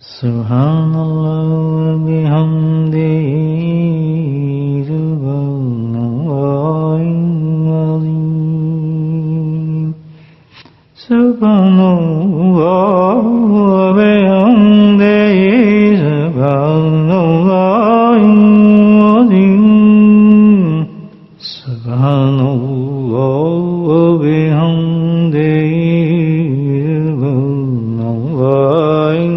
Subhanallah bihamdihi subhanallahil azim. Subhanallah bihamdihi subhanallahil azim. Subhanallah bihamdihi subhanallahil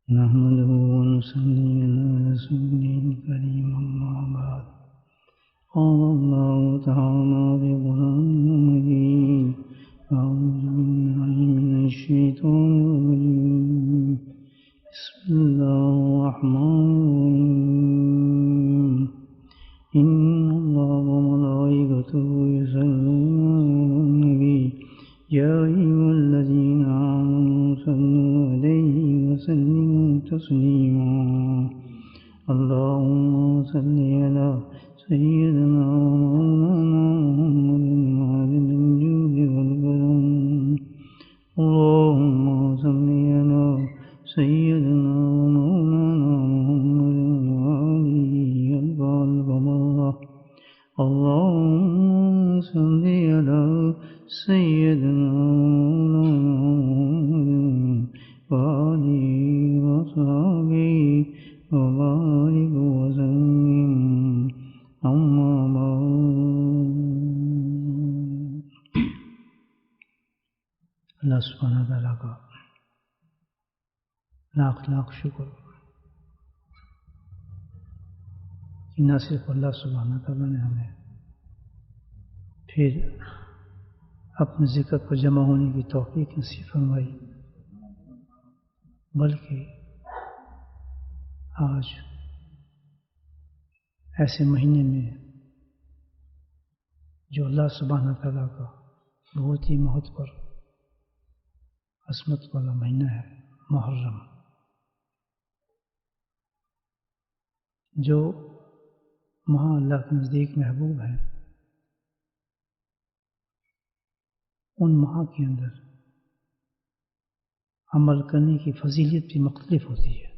نحمده ونصلي على رسوله الكريم أما بعد قال الله تعالى في قرآنه المجيد أعوذ بالله من الشيطان الرجيم بسم الله الرحمن الرحيم إن الله وملائكته يصلون على النبي يا أيها الذين آمنوا صلوا عليه وسلموا تسليما اللهم صل على سيدنا ومولانا محمد معدن الجود والكرم اللهم صل على سيدنا ومولانا محمد وآله القلب الله اللهم صل على سيدنا ومولانا وآله وصحبه وبارك وسلم أما بعد اللہ سبحانہ تعالیٰ کا لاکھ لاکھ شکر کہ نہ صرف اللہ سبحانہ تعالیٰ نے ہمیں پھر اپنے ذکر پر جمع ہونے کی توفیق نصیب فرمائی بلکہ آج ایسے مہینے میں جو اللہ سبحانہ تعالیٰ کا بہت ہی معتبر عظمت والا مہینہ ہے محرم، جو وہاں اللہ کے نزدیک محبوب ہے، ان ماہ کے اندر عمل کرنے کی فضیلت بھی مختلف ہوتی ہے۔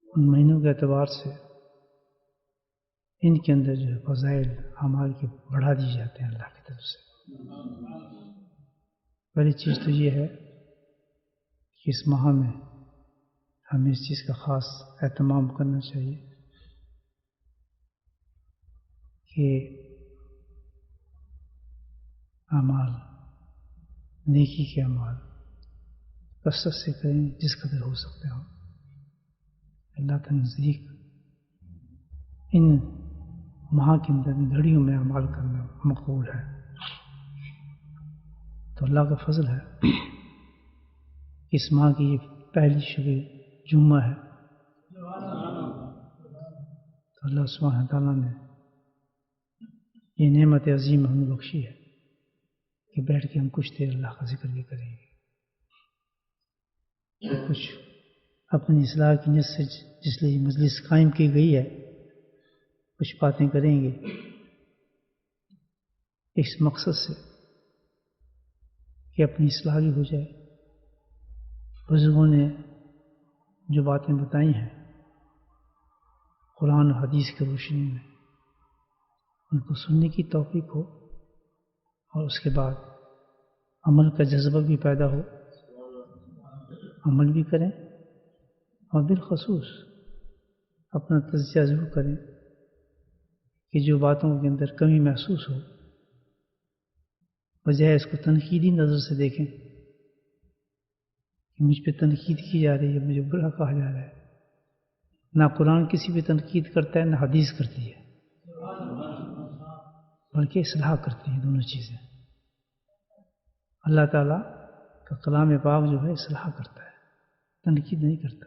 ان مہینوں کے اعتبار سے ان کے اندر جو ہے فضائل اعمال کے بڑھا دی جاتے ہیں اللہ کی طرف سے۔ پہلی چیز تو یہ ہے کہ اس ماہ میں ہمیں اس چیز کا خاص اہتمام کرنا چاہیے کہ اعمال، نیکی کے اعمال کثرت سے کریں جس قدر ہو سکتے ہو۔ اللہ کے نزدیک ان ماہ کے اندر گھڑیوں میں اعمال کرنا مقبول ہے، تو اللہ کا فضل ہے اس ماہ کی یہ پہلی شب جمعہ ہے، تو اللہ سبحانہ تعالیٰ نے یہ نعمت عظیم ہمیں بخشی ہے کہ بیٹھ کے ہم کچھ دیر اللہ کا ذکر بھی کریں گے، کچھ اپنی اصلاح کی نیت سے جس لیے یہ مجلس قائم کی گئی ہے کچھ باتیں کریں گے اس مقصد سے کہ اپنی اصلاح بھی ہو جائے۔ بزرگوں نے جو باتیں بتائی ہیں قرآن و حدیث کی روشنی میں ان کو سننے کی توفیق ہو اور اس کے بعد عمل کا جذبہ بھی پیدا ہو، عمل بھی کریں اور بالخصوص اپنا تجزیہ ضرور کریں کہ جو باتوں کے اندر کمی محسوس ہو بجائے اس کو تنقیدی نظر سے دیکھیں کہ مجھ پہ تنقید کی جا رہی ہے، مجھے برا کہا جا رہا ہے۔ نہ قرآن کسی پہ تنقید کرتا ہے نہ حدیث کرتی ہے، بلکہ اصلاح کرتی ہیں دونوں چیزیں۔ اللہ تعالیٰ کا کلام پاک جو ہے اصلاح کرتا ہے، تنقید نہیں کرتا۔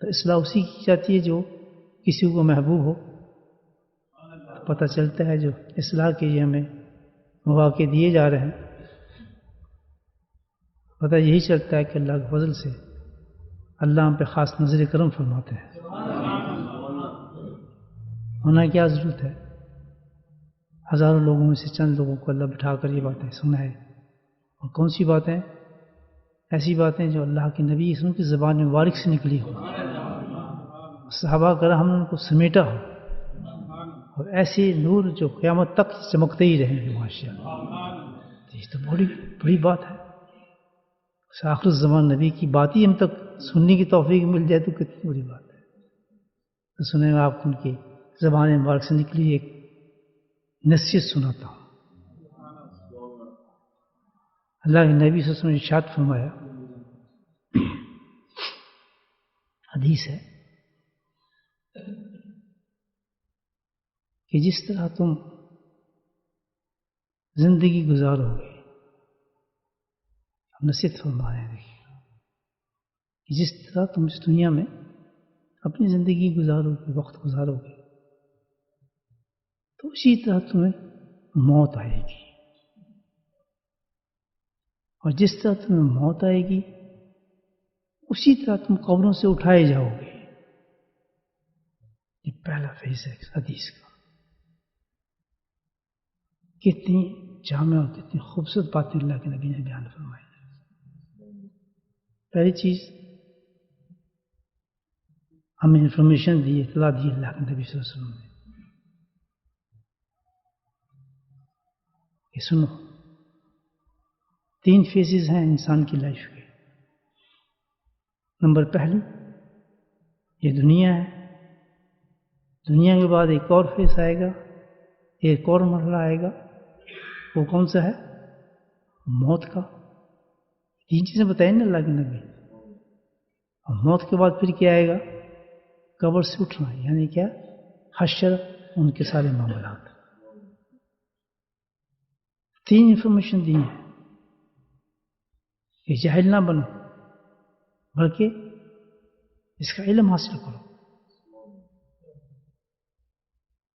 تو اصلاح اسی کی جاتی ہے جو کسی کو محبوب ہو۔ پتہ چلتا ہے جو اصلاح کے یہ ہمیں مواقع دیے جا رہے ہیں، پتہ یہی چلتا ہے کہ اللہ کے فضل سے اللہ ہم پہ خاص نظر کرم فرماتے ہیں۔ ہونا کیا ضرورت ہے؟ ہزاروں لوگوں میں سے چند لوگوں کو اللہ بٹھا کر یہ باتیں سنائے. اور کون سی باتیں؟ ایسی باتیں جو اللہ کے نبی اسلام کی زبان مبارک سے نکلی ہو، صحابہ کرام ہم نے ان کو سمیٹا ہو، اور ایسے نور جو قیامت تک چمکتے ہی رہیں گے ماشاءاللہ. یہ تو بڑی بڑی بات ہے. آخر الزمان نبی کی بات ہی ہم تک سننے کی توفیق مل جائے تو کتنی بڑی بات ہے. تو سنیں میں آپ کو ان کی زبان مبارک سے نکلی ایک نصیحت سناتا ہوں. اللہ کے نبی صلی اللہ علیہ وسلم نے ارشاد فرمایا، حدیث ہے کہ جس طرح تم زندگی گزارو گے، نصیحت فرما رہے ہیں دیکھیے، کہ جس طرح تم اس دنیا میں اپنی زندگی گزارو گے، وقت گزارو گے، تو اسی طرح تمہیں موت آئے گی. اور جس طرح تمہیں موت آئے گی اسی طرح تم قبروں سے اٹھائے جاؤ گے. یہ پہلا فیز ہے حدیث کا. کتنی جامع اور کتنی خوبصورت باتیں اللہ کے نبی نے بیان فرمائی. پہلی چیز ہمیں انفارمیشن دی، اطلاع دی اللہ کے نبی صلی اللہ علیہ وسلم نے کہ سنو، 3 فیزز ہیں انسان کی لائف کے. نمبر پہلی یہ دنیا ہے. دنیا کے بعد ایک اور فیز آئے گا، ایک اور مرحلہ آئے گا. وہ کون سا ہے؟ موت کا. 3 چیزیں بتائیں نا اللہ کے نبی. اور موت کے بعد پھر کیا آئے گا؟ قبر سے اٹھنا، یعنی کیا؟ حشر، ان کے سارے معاملات. 3 انفارمیشن دی ہیں کہ جاہل نہ بنو، بلکہ اس کا علم حاصل کرو.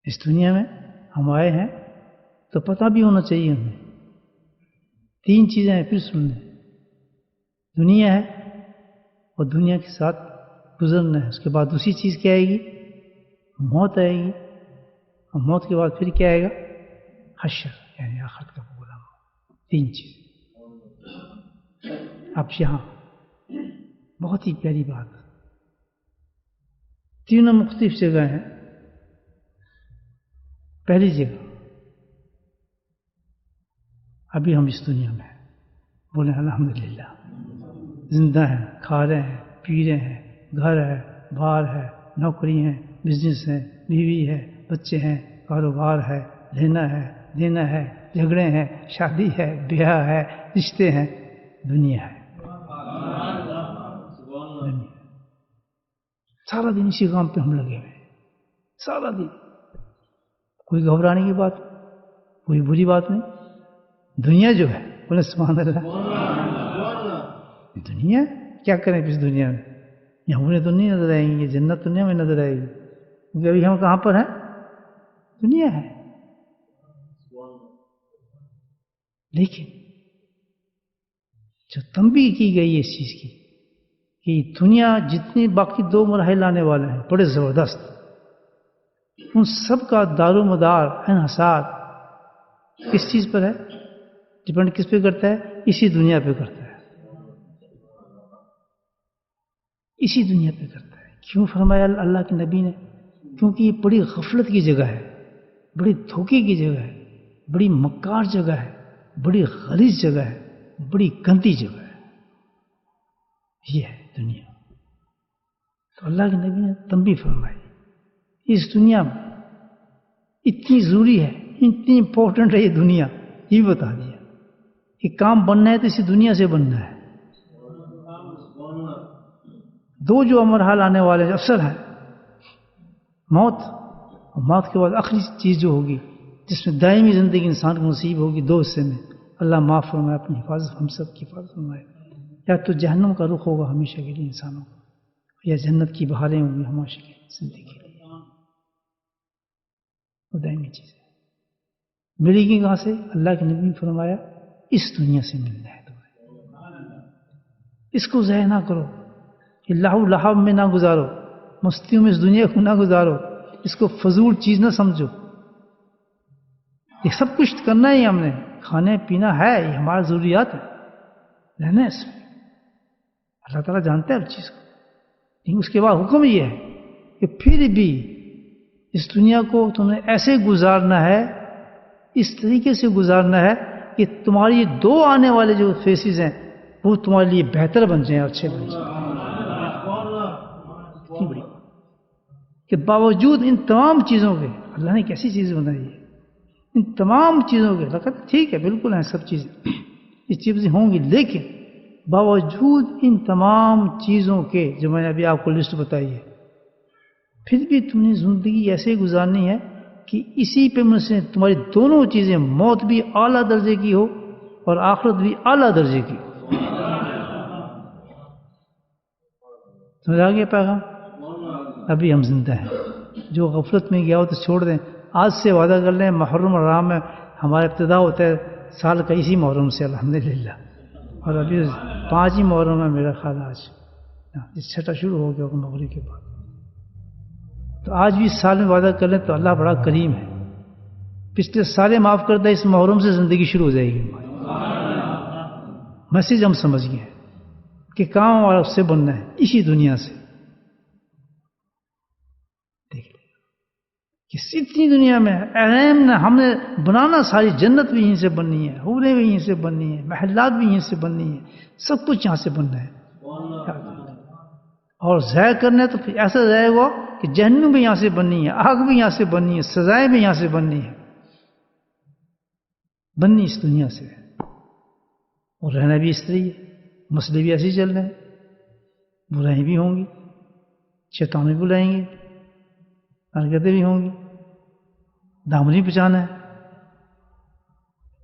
اس دنیا میں ہم آئے ہیں تو پتہ بھی ہونا چاہیے ہمیں. 3 چیزیں ہیں، پھر سن لیں. دنیا ہے اور دنیا کے ساتھ گزرنا ہے. اس کے بعد دوسری چیز کیا آئے گی؟ موت آئے گی. اور موت کے بعد پھر کیا آئے گا؟ حشر، یعنی آخرت کا پروگرام. 3 چیز. اب یہاں بہت ہی پیاری بات، تینوں مختلف جگہ ہیں. پہلی جگہ، ابھی ہم اس دنیا میں ہیں، بولیں الحمدللہ، زندہ ہیں، کھا رہے ہیں، پی رہے ہیں، گھر ہے، بار ہے، نوکری ہے، بزنس ہے، بیوی ہے، بچے ہیں، کاروبار ہے، لینا ہے، دینا ہے، جھگڑے ہیں، شادی ہے، بیاہ ہے، رشتے ہیں. دنیا ہے. سارا دن اسی کام پہ ہم لگے ہوئے ہیں. سارا دن. کوئی گھبرانے کی بات، کوئی بری بات نہیں. دنیا جو ہے، بولے سبحان اللہ. دنیا کیا کریں اس دنیا میں؟ یہ ہمیں تو نہیں نظر آئیں گی، جنت تو نہیں ہمیں نظر آئے گی، کیونکہ ابھی ہم کہاں پر ہیں؟ دنیا ہے. لیکن جو تنبیہ کی گئی ہے اس چیز کی کہ دنیا جتنی باقی 2 مراحل آنے والے ہیں بڑے زبردست، ان سب کا دار و مدار انحصار کس چیز پر ہے؟ ڈپینڈ کس پہ کرتا ہے؟ اسی دنیا پہ کرتا ہے. اسی دنیا پہ کرتا ہے. کیوں فرمایا اللہ کے نبی نے؟ کیونکہ یہ بڑی غفلت کی جگہ ہے، بڑی دھوکے کی جگہ ہے، بڑی مکار جگہ ہے، بڑی غلیظ جگہ ہے، بڑی گندی جگہ ہے. یہ ہے دنیا. تو اللہ کے نبی نے تنبیہ فرمائی اس دنیا میں اتنی ضروری ہے، اتنی امپورٹنٹ ہے یہ دنیا. یہ بتا دیا کہ کام بننا ہے تو اسی دنیا سے بننا ہے. 2 جو مرحلہ آنے والے افسر ہیں، موت، اور موت کے بعد آخری چیز جو ہوگی جس میں دائمی زندگی انسان کو نصیب ہوگی، 2 حصے میں. اللہ معاف فرمائے، اپنی حفاظت ہم سب کی حفاظت فرمائے. یا تو جہنم کا رخ ہوگا ہمیشہ کے لیے انسانوں کو، یا جنت کی بہاریں ہوں گی ہمیشہ کی زندگی کے لیے. وہ دائمی چیز ہے. ملے گی کہاں سے؟ اللہ کے نبی نے فرمایا اس دنیا سے ملنا ہے تمہیں. اس کو ضائع نہ کرو، لہو لہب میں نہ گزارو، مستیوں میں اس دنیا کو نہ گزارو، اس کو فضول چیز نہ سمجھو. یہ سب کچھ کرنا ہی ہم نے، کھانے پینا ہے، یہ ہمارا ضروریات ہے، رہنا ہے اس میں. اللہ تعالیٰ جانتا ہے ہر چیز کو، لیکن اس کے بعد حکم یہ ہے کہ پھر بھی اس دنیا کو تم نے ایسے گزارنا ہے، اس طریقے سے گزارنا ہے کہ تمہاری 2 آنے والے جو فیسز ہیں وہ تمہارے لیے بہتر بن جائیں اور اچھے بن جائیں. اتنی بڑی بات کہ باوجود ان تمام چیزوں کے اللہ نے کیسی چیز بنائی ہے، ان تمام چیزوں کے اللہ کہتا ہے ٹھیک ہے بالکل ہیں سب چیزیں، یہ چیزیں ہوں گی، لیکن باوجود ان تمام چیزوں کے جو میں نے ابھی آپ کو لسٹ بتائی ہے، پھر بھی تم نے زندگی ایسے گزارنی ہے کہ اسی پہ مجھ سے تمہاری دونوں چیزیں، موت بھی اعلیٰ درجے کی ہو اور آخرت بھی اعلیٰ درجے کی ہو. سمجھ آ گیا پیغام؟ ابھی ہم زندہ ہیں، جو غفلت میں گیا ہو تو چھوڑ دیں، آج سے وعدہ کر لیں. محرم الحرام میں ہمارا ابتدا ہوتا ہے سال کا اسی محرم سے الحمدللہ، اور ابھی 5 ہی محرم ہے میرا خیال آج، اس 6 شروع ہو گیا مغرب کے بعد. تو آج بھی اس سال میں وعدہ کر لیں تو اللہ بڑا کریم ہے، پچھلے سالے معاف کرتا ہے، اس محرم سے زندگی شروع ہو جائے گی. میسج ہم سمجھ گئے کہ کام ہمارا اس سے بننا ہے، اسی دنیا سے. دیکھ لیں کہ اتنی دنیا میں اہم نہ ہم نے بنانا، ساری جنت بھی یہیں سے بننی ہے، حوریں بھی یہیں سے بننی ہے، محلات بھی یہیں سے بننی ہے، سب کچھ یہاں سے بننا ہے. اور ضائع کرنا ہے تو پھر ایسا ضائع ہوا کہ جہنم بھی یہاں سے بننی ہے، آگ بھی یہاں سے بننی ہے، سزائیں بھی یہاں سے بننی ہے. بننی اس دنیا سے ہے اور رہنا بھی اس طرح ہے. مسئلے بھی ایسے ہی چل رہے ہیں، برائیں بھی ہوں گی، شیطان بھی بلائیں گے، حرکتیں بھی ہوں گی، دامنی بچانا ہے.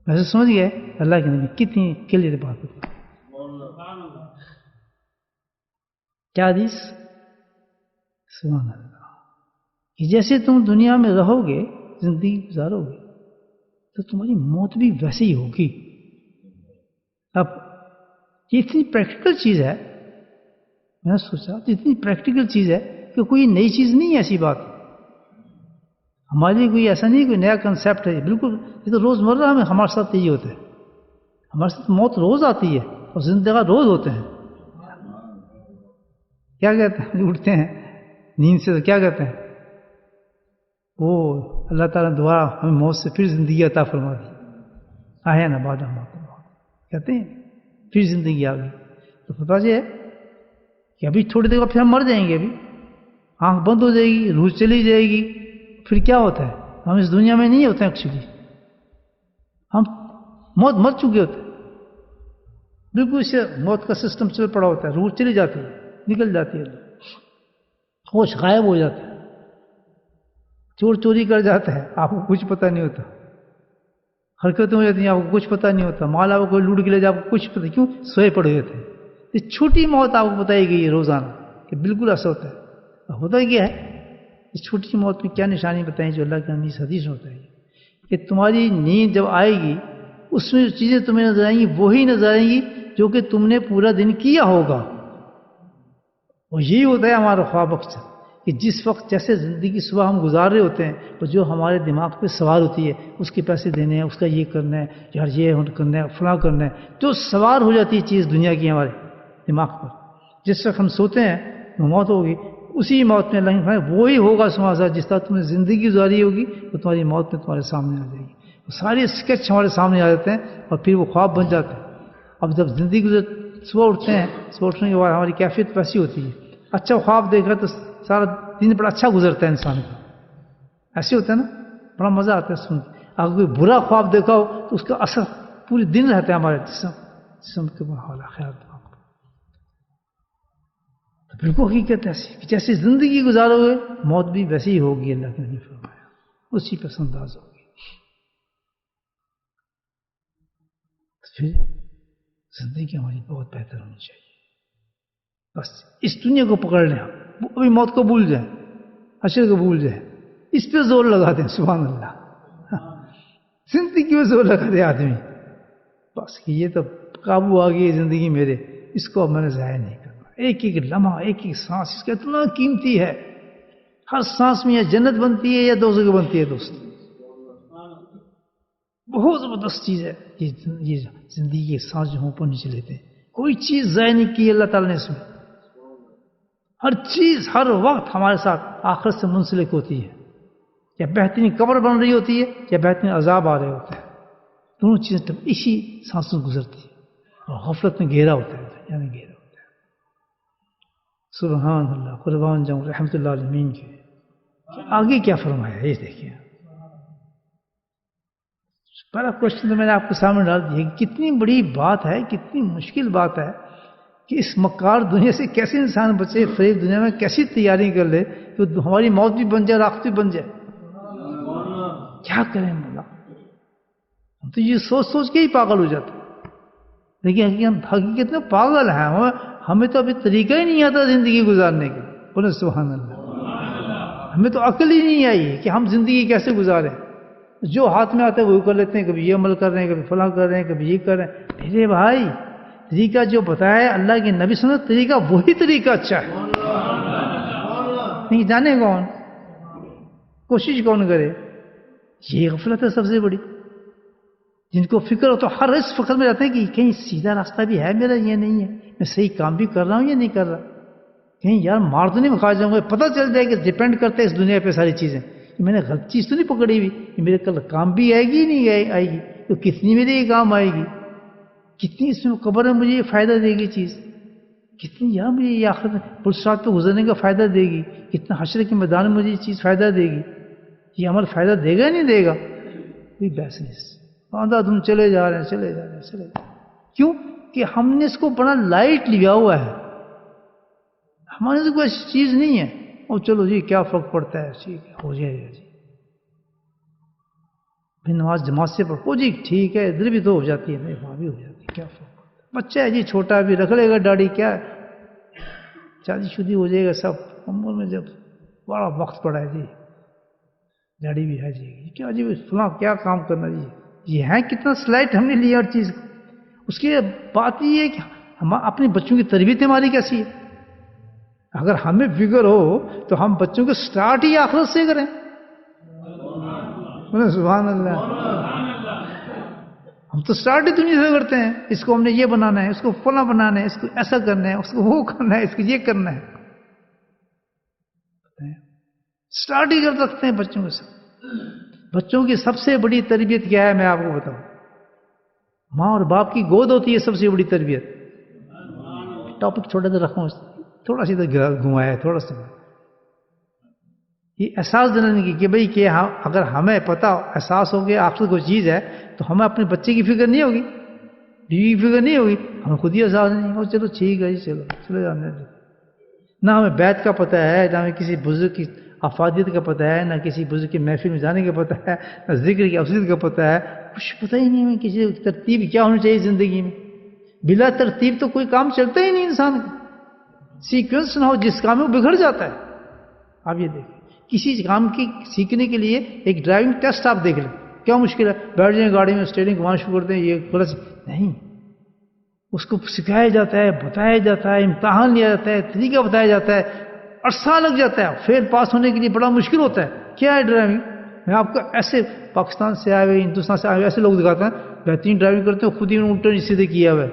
ویسے سمجھ گئے اللہ کے نبی کتنی کلیئر بات ہوتی ہے. کیا حدیث؟ سبحان اللہ، کہ جیسے تم دنیا میں رہو گے، زندگی گزارو گے، تو تمہاری موت بھی ویسے ہی ہوگی. اب یہ اتنی پریکٹیکل چیز ہے، میں نے سوچا اتنی پریکٹیکل چیز ہے کہ کوئی نئی چیز نہیں ہے. ایسی بات ہمارے لیے کوئی ایسا نہیں، کوئی نیا کنسیپٹ ہے، بالکل یہ تو روزمرہ میں ہمارے ساتھ یہی ہوتا ہے. ہمارے ساتھ موت روز آتی ہے اور زندگی روز ہوتے ہیں. کیا کہتے ہیں، اٹھتے ہیں نیند سے تو کیا کہتے ہیں، وہ اللہ تعالیٰ نے دوبارہ ہمیں موت سے پھر زندگی عطا فرما دی، آیا نا بعد ہم کہتے ہیں پھر زندگی آ گئی. تو پتہ یہ ہے کہ ابھی تھوڑی دیر بعد پھر ہم مر جائیں گے، ابھی آنکھ بند ہو جائے گی، روح چلی جائے گی. پھر کیا ہوتا ہے، ہم اس دنیا میں نہیں ہوتے ہیں ایکچولی، ہم موت مر چکے ہوتے ہیں. بالکل اسے موت کا سسٹم چل پڑا ہوتا ہے، روح چلی جاتی ہے، نکل جاتی ہے، ہوش غائب ہو جاتا ہے. چور چوری کر جاتا ہے، آپ کو کچھ پتہ نہیں ہوتا. حرکتیں ہو جاتی ہیں، آپ کو کچھ پتہ نہیں ہوتا. مال آپ کو کوئی لوٹ کے لے جائے، آپ کو کچھ پتہ، کیوں سوئے پڑے ہوئے تھے. یہ چھوٹی موت آپ کو بتائی گئی ہے روزانہ کہ بالکل ایسا ہوتا ہے. ہوتا کیا ہے، اس چھوٹی موت میں کیا نشانی بتائیں جو اللہ کے نبی اس حدیث میں بتائی کہ تمہاری نیند جب آئے گی، اس میں جو چیزیں تمہیں نظر آئیں گی وہی نظر آئیں گی جو کہ تم نے پورا دن کیا ہوگا. اور یہی ہوتا ہے ہمارا خواب اکثر، کہ جس وقت جیسے زندگی صبح ہم گزار رہے ہوتے ہیں اور جو ہمارے دماغ پہ سوار ہوتی ہے، اس کے پیسے دینے ہیں، اس کا یہ کرنا ہے، یار یہ کرنا ہے، فلاں کرنا ہے، جو سوار ہو جاتی ہے چیز دنیا کی ہمارے دماغ پر، جس وقت ہم سوتے ہیں وہ موت ہوگی. اسی موت میں اللہ نے وہی ہوگا سماجا جس طرح تم نے زندگی گزاری ہوگی وہ تمہاری موت میں تمہارے سامنے آ جائے گی. سارے اسکیچ ہمارے سامنے آ جاتے ہیں اور پھر وہ خواب بن جاتے ہیں. اب جب زندگی صبح اٹھتے ہیں، صبح اٹھنے کے بعد ہماری کیفیت ویسی ہوتی ہے. اچھا خواب دیکھا تو سارا دن بڑا اچھا گزرتا ہے انسان کا، ایسے ہوتا ہے نا، بڑا مزہ آتا ہے سن کے. اگر کوئی برا خواب دیکھا ہو تو اس کا اثر پورے دن رہتا ہے ہمارے جسم کے اوپر. خیال بالکل حقیقت ایسی کہ جیسے زندگی گزارو گے موت بھی ویسی ہی ہوگی. اللہ نے فرمایا اسی پہ انداز ہوگی. پھر زندگی ہماری بہت بہتر ہونی چاہیے. بس اس دنیا کو پکڑ لیں، ابھی موت کو بھول جائیں، حشر کو بھول جائیں، اس پہ زور لگا دیں. سبحان اللہ، زندگی میں زور لگا دے آدمی، بس کہ یہ تو قابو آ گئی زندگی میرے، اس کو اب میں نے ضائع نہیں کرنا. ایک ایک لمحہ، ایک ایک سانس اس کا اتنا قیمتی ہے. ہر سانس میں یا جنت بنتی ہے یا دوزخ بنتی ہے دوست. بہت زبردست چیز ہے یہ زندگی کے سانس جو ہم اوپر نیچے لیتے ہیں. کوئی چیز ضائع نہیں کی اللہ تعالیٰ نے اس میں. ہر چیز ہر وقت ہمارے ساتھ آخرت سے منسلک ہوتی ہے. یا بہترین قبر بن رہی ہوتی ہے یا بہترین عذاب آ رہے ہوتے ہیں. دونوں چیزیں اسی سانسوں گزرتی ہے اور غفلت میں گھیرا ہوتا ہے یعنی گھیرا ہوتا ہے. سبحان اللہ قربان جاؤں رحمۃ اللہ علیہ کے. آگے کیا فرمایا یہ دیکھیے. پہلا کوشچن تو میں نے آپ کے سامنے ڈال دیا کہ کتنی بڑی بات ہے, کتنی مشکل بات ہے کہ اس مکار دنیا سے کیسے انسان بچے, فریب دنیا میں کیسی تیاری کر لے کہ ہماری موت بھی بن جائے اور آخرت بھی بن جائے. کیا کریں مولا, ہم تو یہ سوچ سوچ کے ہی پاگل ہو جاتے. لیکن ہم حقیقت میں پاگل ہیں, ہمیں تو ابھی طریقہ ہی نہیں آتا زندگی گزارنے کا. بولے سبحان اللہ. ہمیں تو عقل ہی نہیں آئی کہ ہم زندگی کیسے گزاریں. جو ہاتھ میں آتا ہے وہ کر لیتے ہیں, کبھی یہ عمل کر رہے ہیں, کبھی فلاں کر رہے ہیں, کبھی یہ کر رہے ہیں. میرے بھائی طریقہ جو بتایا ہے اللہ کے نبی صلی اللہ علیہ وسلم, طریقہ وہی طریقہ اچھا ہے. نہیں جانے کون, کوشش کون کرے. یہ غفلت ہے سب سے بڑی. جن کو فکر ہو تو ہر اس فکر میں رہتے ہیں کہ کہیں سیدھا راستہ بھی ہے میرا یا نہیں ہے, میں صحیح کام بھی کر رہا ہوں یا نہیں کر رہا, کہیں یار مار تو نہیں میں کھا جاؤں گا. پتہ چل جائے کہ ڈپینڈ کرتے ہیں اس دنیا پہ ساری چیزیں, میں نے غلط چیز تو نہیں پکڑی ہوئی, یہ میرے کل کام بھی آئے گی نہیں آئے گی, تو کتنی میرے یہ کام آئے گی, کتنی اس میں قبر میں مجھے یہ فائدہ دے گی چیز, کتنی یہاں مجھے یہ آخرت میں پرسرات پہ گزرنے کا فائدہ دے گی, کتنا حشر کے میدان میں مجھے یہ چیز فائدہ دے گی. یہ عمل فائدہ دے گا نہیں دے گا, کوئی بحث نہیں. آندھا دھن چلے جا رہے ہیں چلے جا رہے ہیں چلے جا رہے ہیں. کیوں کہ ہم نے اس کو بڑا لائٹ لیا ہوا ہے. ہمارے سے کوئی ایسی چیز نہیں ہے, اور چلو جی کیا فرق پڑتا ہے, ٹھیک ہے ہو جائے گا جی, پھر نماز جماعت سے پڑھو جی ٹھیک ہے, ادھر بھی تو ہو جاتی ہے, وہاں بھی ہو جاتی ہے, کیا فرق پڑتا ہے. بچہ ہے جی چھوٹا بھی رکھ لے گا داڑھی, کیا شادی شدی ہو جائے گا سب, عمر میں جب بڑا وقت پڑا ہے جی داڑھی بھی ہے جی, کیا جی فلاں کیا کام کرنا جی. یہ ہے کتنا سلائٹ ہم نے لیا ہر چیز کو. اس کی بات یہ ہے کہ ہم اپنے بچوں کی تربیت ہماری کیسی ہے. اگر ہمیں فکر ہو تو ہم بچوں کو سٹارٹ ہی آخرت سے کریں. سبحان اللہ. ہم تو سٹارٹ ہی دنیا سے کرتے ہیں, اس کو ہم نے یہ بنانا ہے, اس کو فلاں بنانا ہے, اس کو ایسا کرنا ہے, اس کو وہ کرنا ہے, اس کو یہ کرنا ہے. سٹارٹ ہی کر سکتے ہیں بچوں کے ساتھ. بچوں کی سب سے بڑی تربیت کیا ہے میں آپ کو بتاؤں, ماں اور باپ کی گود ہوتی ہے سب سے بڑی تربیت. ٹاپک چھوٹا سا رکھوں, تھوڑا سا گھمایا ہے تھوڑا سا. یہ احساس دلانے کی کہ بھئی کہ اگر ہمیں پتہ احساس ہو گیا آخرت کوئی چیز ہے تو ہمیں اپنے بچے کی فکر نہیں ہوگی, بیوی کی فکر نہیں ہوگی, ہمیں خود ہی احساس نہیں ہوگا. چلو ٹھیک ہے جی چلو چلے جانے. نہ ہمیں بیت کا پتہ ہے, نہ ہمیں کسی بزرگ کی افادیت کا پتہ ہے, نہ کسی بزرگ کی محفل میں جانے کا پتہ ہے, نہ ذکر کی افضلیت کا پتہ ہے, کچھ پتہ ہی نہیں ہمیں کسی ترتیب کیا ہونی چاہیے زندگی میں. بلا ترتیب تو کوئی کام چلتا ہی نہیں انسان کا. سیکوینس نہ ہو جس کام میں وہ بگڑ جاتا ہے. آپ یہ دیکھیں کسی کام کی سیکھنے کے لیے ایک ڈرائیونگ ٹیسٹ آپ دیکھ لیں, کیا مشکل ہے, بیٹھ جائیں گاڑی میں اسٹیئرنگ گھمانا شروع کر دیں, یہ کلچ نہیں, اس کو سکھایا جاتا ہے, بتایا جاتا ہے, امتحان لیا جاتا ہے, طریقہ بتایا جاتا ہے, عرصہ لگ جاتا ہے, فیل پاس ہونے کے لیے بڑا مشکل ہوتا ہے. کیا ہے ڈرائیونگ؟ میں آپ کو ایسے پاکستان سے آئے ہوئے ہندوستان سے آئے ہوئے ایسے لوگ دکھاتے ہیں بہترین ڈرائیونگ کرتے ہیں, خود ہی الٹے سیدھے کیا ہوا ہے.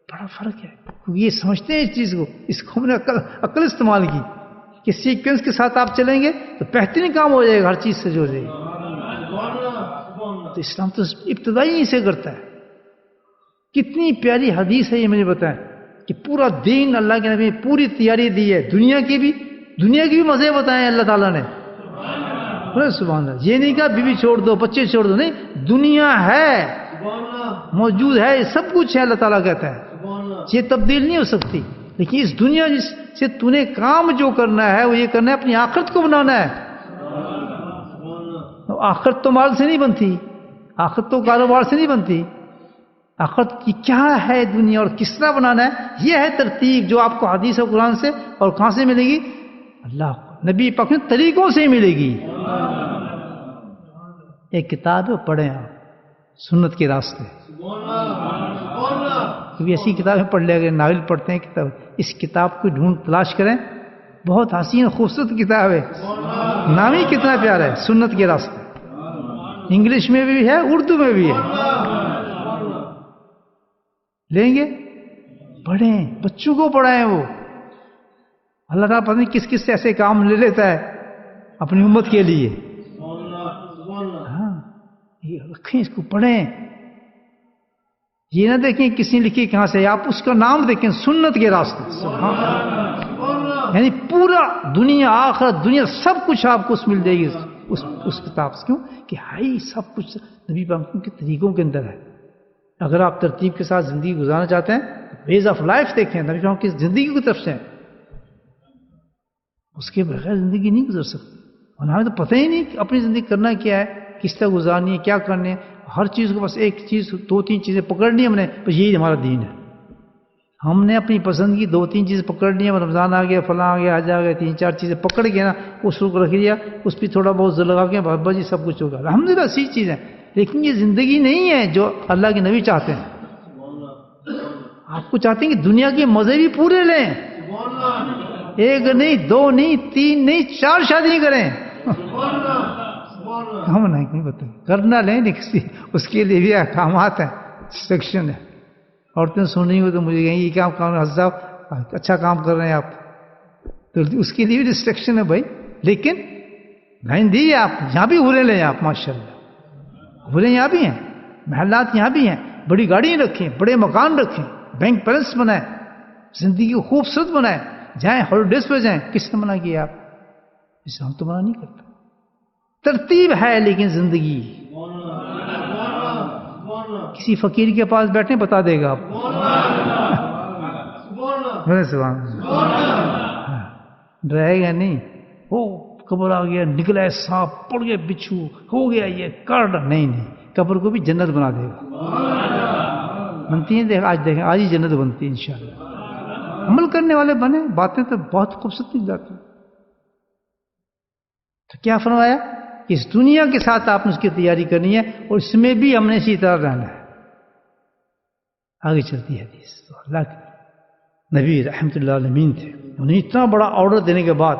بڑا فرق ہے, کیونکہ یہ سمجھتے ہیں اس چیز کو, اس کو ہم نے عقل استعمال کی کہ سیکوینس کے ساتھ آپ چلیں گے تو بہترین کام ہو جائے گا, ہر چیز سے جو ہو جائے گی. تو اسلام تو ابتدائی ہی سے کرتا ہے. کتنی پیاری حدیث ہے یہ مجھے بتائیں کہ پورا دین اللہ کے نبی پوری تیاری دی ہے, دنیا کی بھی مزے بتائے اللہ تعالیٰ نے. سبحان اللہ. یہ نہیں کہا بیوی چھوڑ دو, بچے چھوڑ دو, نہیں, دنیا ہے, موجود ہے, سب کچھ ہے. اللہ تعالیٰ کہتا ہے یہ تبدیل نہیں ہو سکتی, لیکن اس دنیا سے تو نے کام جو کرنا ہے وہ یہ کرنا ہے, اپنی آخرت کو بنانا ہے. آخرت تو مال سے نہیں بنتی, آخرت تو کاروبار سے نہیں بنتی. آخرت کی کیا ہے دنیا اور کس طرح بنانا ہے, یہ ہے ترتیب جو آپ کو حدیث و قرآن سے اور کہاں سے ملے گی, اللہ نبی پاک کے طریقوں سے ہی ملے گی. ایک کتاب پڑھیں آپ, سنت کے راستے. کبھی ایسی کتابیں پڑھ لیا گئے, ناول پڑھتے ہیں کتاب, اس کتاب کو ڈھونڈ تلاش کریں, بہت حسین خوبصورت کتاب ہے, نام ہی کتنا پیارا ہے, سنت کے راستے. انگلش میں بھی ہے، اردو میں بھی ہے. لیں گے، پڑھیں، بچوں کو پڑھائیں. وہ اللہ تعالیٰ پتہ نہیں کس کس سے ایسے کام لے لیتا ہے اپنی امت کے لیے. ہاں، یہ رکھیں، اس کو پڑھیں. یہ نہ دیکھیں کسی نے لکھی کہاں سے، آپ اس کا نام دیکھیں، سنت کے راستے. یعنی پورا دنیا، آخرت، دنیا، سب کچھ آپ کو اس مل جائے گی اس کتاب سے. کیوں کہ ہائی سب کچھ نبی پاک کے طریقوں کے اندر ہے. اگر آپ ترتیب کے ساتھ زندگی گزارنا چاہتے ہیں، ویز آف لائف دیکھیں، نبی پاک کی زندگی کی طرف سے. اس کے بغیر زندگی نہیں گزر سکتی. اور ہمیں تو پتہ ہی نہیں کہ اپنی زندگی کرنا کیا ہے، کس طرح گزارنی ہے، کیا کرنے ہے. ہر چیز کو بس ایک چیز، دو تین چیزیں پکڑنی ہے ہم نے، بس یہی ہمارا دین ہے. ہم نے اپنی پسند کی دو تین چیزیں پکڑنی ہے. رمضان آ گیا، فلاں آ گیا، حج آ گیا، تین چار چیزیں پکڑ کے نا اس کو رکھ لیا، اس پہ تھوڑا بہت زر لگا کے بابا جی سب کچھ ہوگا. الحمدللہ اسی چیز ہے، لیکن یہ زندگی نہیں ہے جو اللہ کے نبی چاہتے ہیں. آپ کو چاہتے ہیں کہ دنیا کے مزے بھی پورے لیں، ایک نہیں، دو نہیں، تین نہیں، 4 شادی کریں. ہم نہیں بتائیں، کرنا لیں، اس کے لیے بھی احکامات ہیں، سیکشن ہے. عورتیں سن رہی ہو تو مجھے کہیں یہ کام صاحب اچھا کام کر رہے ہیں آپ، تو اس کے لیے بھی ریسٹرکشن ہے بھائی. لیکن لائن دی آپ یہاں بھی ہورے لیں آپ، ماشاء اللہ ہورے یہاں بھی ہیں، محلات یہاں بھی ہیں، بڑی گاڑیاں رکھیں، بڑے مکان رکھیں، بینک بیلنس بنائیں، زندگی کو خوبصورت بنائیں، جائیں ہالیڈیز پہ جائیں. کس نے منع کیا؟ آپ اسلام تو منع نہیں کرتا. ترتیب ہے لیکن زندگی. کسی فقیر کے پاس بیٹھیں بتا دے گا آپ کو. رہے گا نہیں، وہ قبر آ گیا، نکلا ہے سانپ، پڑ گیا بچھو، ہو گیا یہ کارڈ. نہیں، قبر کو بھی جنت بنا دے گا. بنتی ہیں، آج دیکھیں، آج ہی جنت بنتی ہے انشاءاللہ. عمل کرنے والے بنے، باتیں تو بہت خوبصورت مل جاتی. تو کیا فرمایا کہ اس دنیا کے ساتھ آپ نے اس کی تیاری کرنی ہے، اور اس میں بھی ہم نے اسی طرح رہنا ہے. آگے چلتی ہے حدیث. تو اللہ کے نبی رحمت اللہ علیہ تھے، انہیں اتنا بڑا آرڈر دینے کے بعد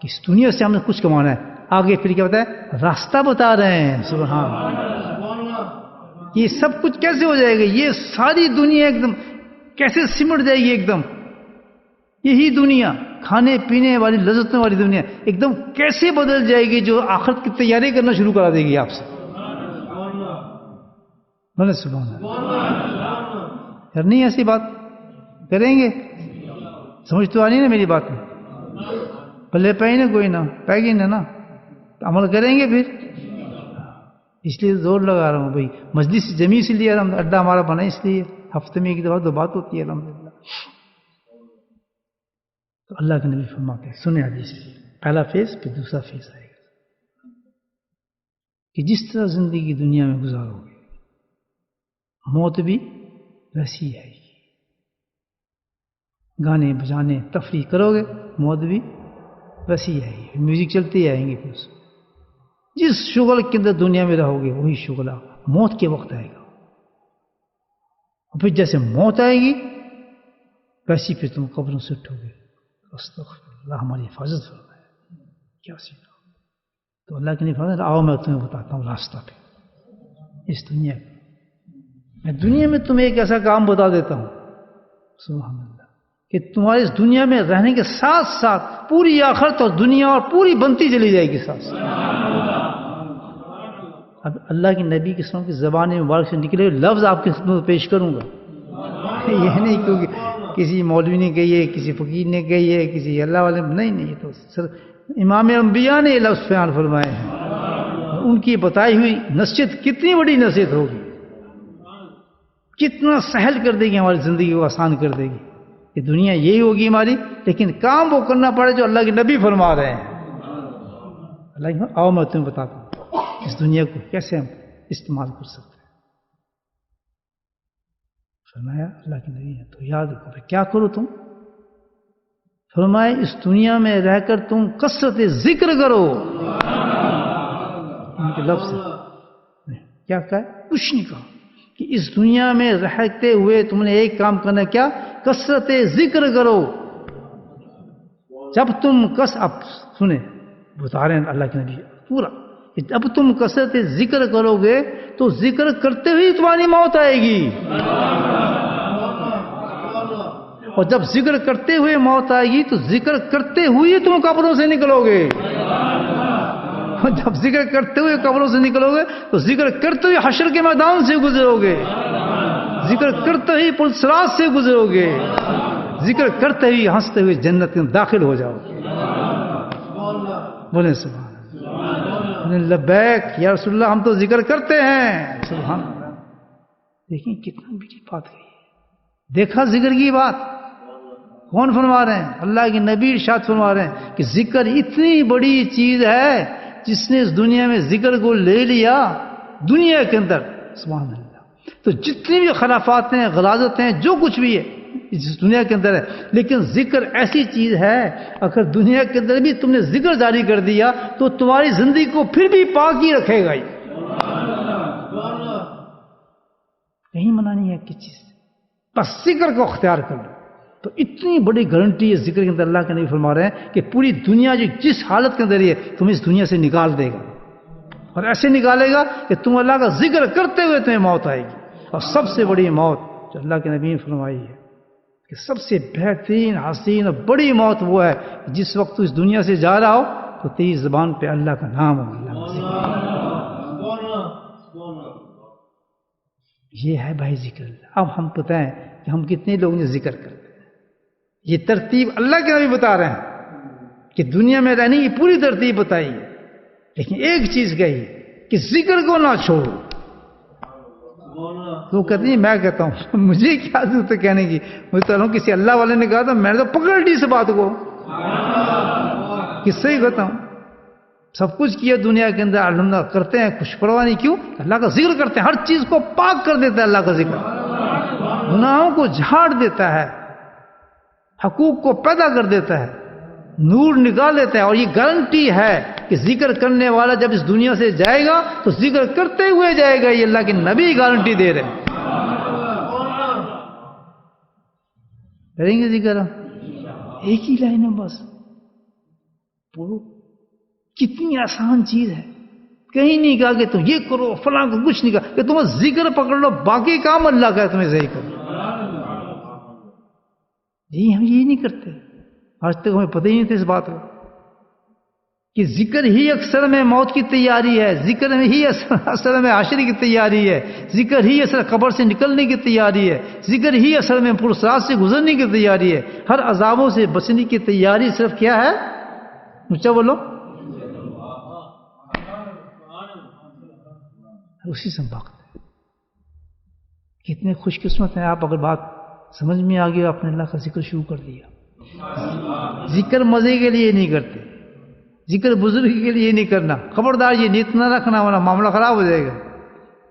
کہ اس دنیا سے ہم نے کچھ کمانا ہے، آگے پھر کیا بتایا؟ راستہ بتا رہے ہیں. سبحان اللہ. یہ سب کچھ کیسے ہو جائے گا؟ یہ ساری دنیا ایک دم کیسے سمٹ جائے گی؟ ایک دم یہی دنیا، کھانے پینے والی لذتوں والی دنیا ایک دم کیسے بدل جائے گی، جو آخرت کی تیاری کرنا شروع کرا دے گی آپ سے. سبحان اللہ. یار نہیں ایسی بات کریں گے؟ سمجھ تو آ نہیں نا میری بات میں؟ پلے پہ ہی نا کوئی نہ پہ گی نا، عمل کریں گے پھر. اس لیے زور لگا رہا ہوں بھائی، مجلس جمی سے لیے اڈا ہمارا بنا، اس لیے ہفتے میں ایک دفعہ تو بات ہوتی ہے الحمدللہ. تو اللہ کے نبی فرماتے ہیں، سنیں حدیث، پہلا فیز پھر دوسرا فیز آئے گا، کہ جس طرح زندگی دنیا میں گزارو گے، موت بھی ویسی ہے. گانے بجانے تفریح کرو گے، موت بھی ویسی ہے. میوزک چلتے ہی آئیں گے. پھر جس شغل کے اندر دنیا میں رہو گے وہی شغل موت کے وقت آئے گا. اور پھر جیسے موت آئے گی ویسی پھر تم قبروں سے اٹھو گے. استغفر اللہ، ہماری حفاظت فرمائے. کیا سیکھا؟ تو اللہ کے لیے فرمایا، آؤ میں تمہیں بتاتا ہوں راستہ پہ اس دنیا کا. میں دنیا میں تمہیں ایک ایسا کام بتا دیتا ہوں سبحان اللہ کہ تمہارے اس دنیا میں رہنے کے ساتھ ساتھ پوری آخرت اور دنیا اور پوری بنتی چلی جائے گی ساتھ ساتھ. اب اللہ کے نبی کے کی زبان مبارک سے نکلے ہوئے لفظ آپ کی خدمت میں پیش کروں گا. یہ نہیں کیونکہ کسی مولوی نے کہی ہے، کسی فقیر نے کہی ہے، کسی اللہ والے نہیں، یہ تو امام انبیاء نے یہ لفظ بیان فرمائے ہیں. ان کی بتائی ہوئی نصیحت کتنی بڑی نصیحت ہوگی، کتنا سہل کر دے گی، ہماری زندگی کو آسان کر دے گی. کہ دنیا یہی ہوگی ہماری، لیکن کام وہ کرنا پڑے جو اللہ کے نبی فرما رہے ہیں. اللہ آؤ میں تمہیں بتاتا ہوں اس دنیا کو کیسے ہم استعمال کر سکتے ہیں. فرمایا اللہ کے نبی ہے تو یاد رکھو کیا کرو تم. فرمایا اس دنیا میں رہ کر تم کثرت ذکر کرو. ان کے لفظ کیا کہا؟ کچھ نہیں کہا کہ اس دنیا میں رہتے ہوئے تم نے ایک کام کرنا، کیا؟ کثرت ذکر کرو. جب تم اب سنیں بتا رہے ہیں اللہ کے نبی پورا کہ کہ اب تم کثرت ذکر کرو گے تو ذکر کرتے ہوئے تمہاری موت آئے گی، اور جب ذکر کرتے ہوئے موت آئے گی تو ذکر کرتے ہوئے تم قبروں سے نکلو گے، اور جب ذکر کرتے ہوئے قبروں سے نکلو گے تو ذکر کرتے ہوئے حشر کے میدان سے گزرو گے، ذکر کرتے ہوئے پلسرات سے گزرو گے، ذکر کرتے ہوئے ہنستے ہوئے جنت میں داخل ہو جاؤ گے۔ بولیں سبحان اللہ، لبیک یا رسول اللہ، ہم تو ذکر کرتے ہیں۔ سبحان اللہ، دیکھیں کتنا بڑی بات ہے، دیکھا ذکر کی بات کون فرما رہے ہیں؟ اللہ کے نبی ارشاد فرما رہے ہیں کہ ذکر اتنی بڑی چیز ہے جس نے اس دنیا میں ذکر کو لے لیا دنیا کے اندر، سبحان اللہ، تو جتنی بھی خرافات ہیں، غلاظت ہیں، جو کچھ بھی ہے اس دنیا کے اندر ہے، لیکن ذکر ایسی چیز ہے اگر دنیا کے اندر بھی تم نے ذکر جاری کر دیا تو تمہاری زندگی کو پھر بھی پاک ہی رکھے گا، کہیں منع نہیں ہے کس چیز سے، بس ذکر کو اختیار کر لو تو اتنی بڑی گارنٹی ہے ذکر کے اندر۔ اللہ کے نبی فرما رہے ہیں کہ پوری دنیا جس حالت کے اندر ہے تمہیں اس دنیا سے نکال دے گا، اور ایسے نکالے گا کہ تم اللہ کا ذکر کرتے ہوئے تمہیں موت آئے گی۔ اور سب سے بڑی موت جو اللہ کے نبی نے فرمائی ہے کہ سب سے بہترین، حسین اور بڑی موت وہ ہے جس وقت تو اس دنیا سے جا رہا ہو تو تیری زبان پہ اللہ کا نام ہو، اللہ کا ذکر، یہ ہے بھائی ذکر اللہ۔ اب ہم بتائیں کہ ہم کتنے لوگوں نے ذکر کرتے ہیں؟ یہ ترتیب اللہ کے نبی بتا رہے ہیں کہ دنیا میں رہنے کی پوری ترتیب بتائی ہے، لیکن ایک چیز کہی کہ ذکر کو نہ چھوڑو۔ وہ کہتے ہیں میں کہتا ہوں مجھے کیا ضرورت ہے کہنے کی، مجھے تو کسی اللہ والے نے کہا تھا، میں نے تو پکڑ لی اس بات کو، کس سے ہی کہتا ہوں، سب کچھ کیا دنیا کے اندر الحمدللہ کرتے ہیں، کچھ پرواہ نہیں، کیوں؟ اللہ کا ذکر کرتے ہیں، ہر چیز کو پاک کر دیتا ہے اللہ کا ذکر، گناہوں کو جھاڑ دیتا ہے، حقوق کو پیدا کر دیتا ہے، نور نکال دیتا ہے، اور یہ گارنٹی ہے کہ ذکر کرنے والا جب اس دنیا سے جائے گا تو ذکر کرتے ہوئے جائے گا، یہ اللہ کے نبی گارنٹی دے رہے ہیں۔ کریں گے ذکر؟ ایک ہی لائن ہے بس، پورو کتنی آسان چیز ہے، کہیں نہیں کہا کہ تم یہ کرو فلاں کو، کچھ نہیں کہا کہ تم ذکر پکڑ لو، باقی کام اللہ کا ہے تمہیں صحیح کرو۔ جی ہم یہی نہیں کرتے، آج تک ہمیں پتہ ہی نہیں تھا اس بات کو کہ ذکر ہی اکثر میں موت کی تیاری ہے، ذکر میں ہی اصل میں حشر کی تیاری ہے، ذکر ہی اصل قبر سے نکلنے کی تیاری ہے، ذکر ہی اصل میں پرسرات سے گزرنے کی تیاری ہے، ہر عذابوں سے بچنے کی تیاری صرف کیا ہے؟ اونچا بولو، اسی سے بات ہے۔ کتنے خوش قسمت ہیں آپ، اگر بات سمجھ میں آ گئی آپ نے اللہ کا ذکر شروع کر دیا۔ ذکر مزے کے لیے نہیں کرتے، ذکر بزرگی کے لیے نہیں کرنا، خبردار یہ نیت نہ رکھنا ورنہ معاملہ خراب ہو جائے گا۔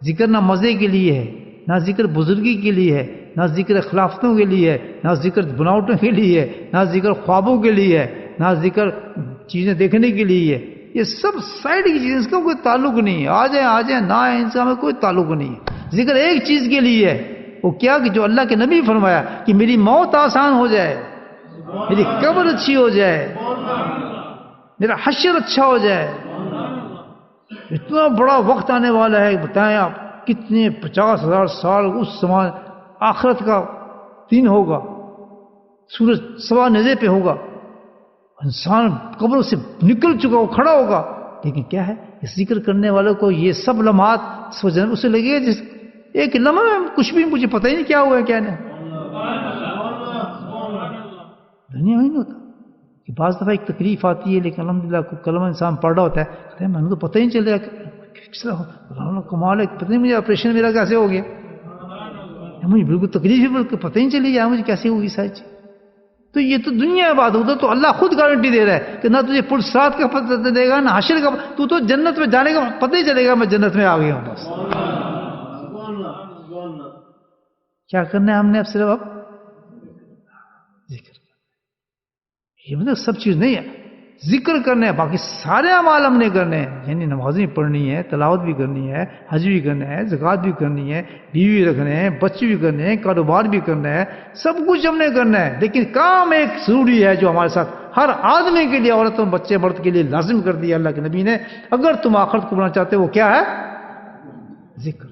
ذکر نہ مزے کے لیے ہے، نہ ذکر بزرگی کے لیے ہے، نہ ذکر خلافتوں کے لیے ہے، نہ ذکر بناوٹوں کے لیے ہے، نہ ذکر خوابوں کے لیے ہے، نہ ذکر چیزیں دیکھنے کے لیے ہے، یہ سب سائڈ کی چیزیں، اس کا کوئی تعلق نہیں ہے، آ جائیں نہ آئیں، ان کا ہمیں کوئی تعلق نہیں ہے۔ ذکر ایک چیز کے لیے ہے، وہ کیا کہ جو اللہ کے نبی فرمایا کہ میری موت آسان ہو جائے، میری قبر اچھی ہو جائے، میرا حشر اچھا ہو جائے۔ اتنا بڑا وقت آنے والا ہے، بتائیں آپ کتنے 50,000 سال اس زمان آخرت کا دن ہوگا، سورج سوا نیزے پہ ہوگا، انسان قبروں سے نکل چکا، وہ کھڑا ہوگا، لیکن کیا ہے اس ذکر کرنے والوں کو یہ سب لمحات اسے لگے جس ایک لمحہ میں کچھ بھی مجھے پتہ ہی نہیں کیا ہوا ہے کیا نہیں۔ دنیا میں نہیں ہوتا کہ بعض دفعہ ایک تکلیف آتی ہے لیکن الحمدللہ کوئی کلمہ انسان پڑھ رہا ہوتا ہے، میں تو پتہ ہی نہیں چل رہا، کمال ہے، پتہ نہیں مجھے آپریشن میرا کیسے ہو گیا، مجھے بالکل تکلیف ہی بالکل پتہ ہی نہیں چلی مجھے کیسے ہوگی ساری چیز۔ تو یہ تو دنیا بات ہوتا، تو اللہ خود گارنٹی دے رہا ہے کہ نہ تجھے پرسرات کا پتہ دے گا، نہ حشر کا، تو جنت میں جانے کا پتہ ہی چلے گا میں جنت میں آ گیا ہوں۔ بس کیا کرنا ہے ہم نے اب صرف اب ذکر، یہ مطلب سب چیز نہیں ہے، ذکر کرنا ہے، باقی سارے اعمال ہم نے کرنے ہیں، یعنی نمازیں پڑھنی ہے، تلاوت بھی کرنی ہے، حج بھی کرنا ہے، زکوٰۃ بھی کرنی ہے، بیوی رکھنے ہیں، بچے بھی کرنے ہیں، کاروبار بھی کرنا ہے، سب کچھ ہم نے کرنا ہے، لیکن کام ایک ضروری ہے جو ہمارے ساتھ ہر آدمی کے لیے، عورتوں بچے مرد کے لیے لازم کر دیا اللہ کے نبی نے. اگر تم آخرت کو بنانا چاہتے ہو، وہ کیا ہے؟ ذکر.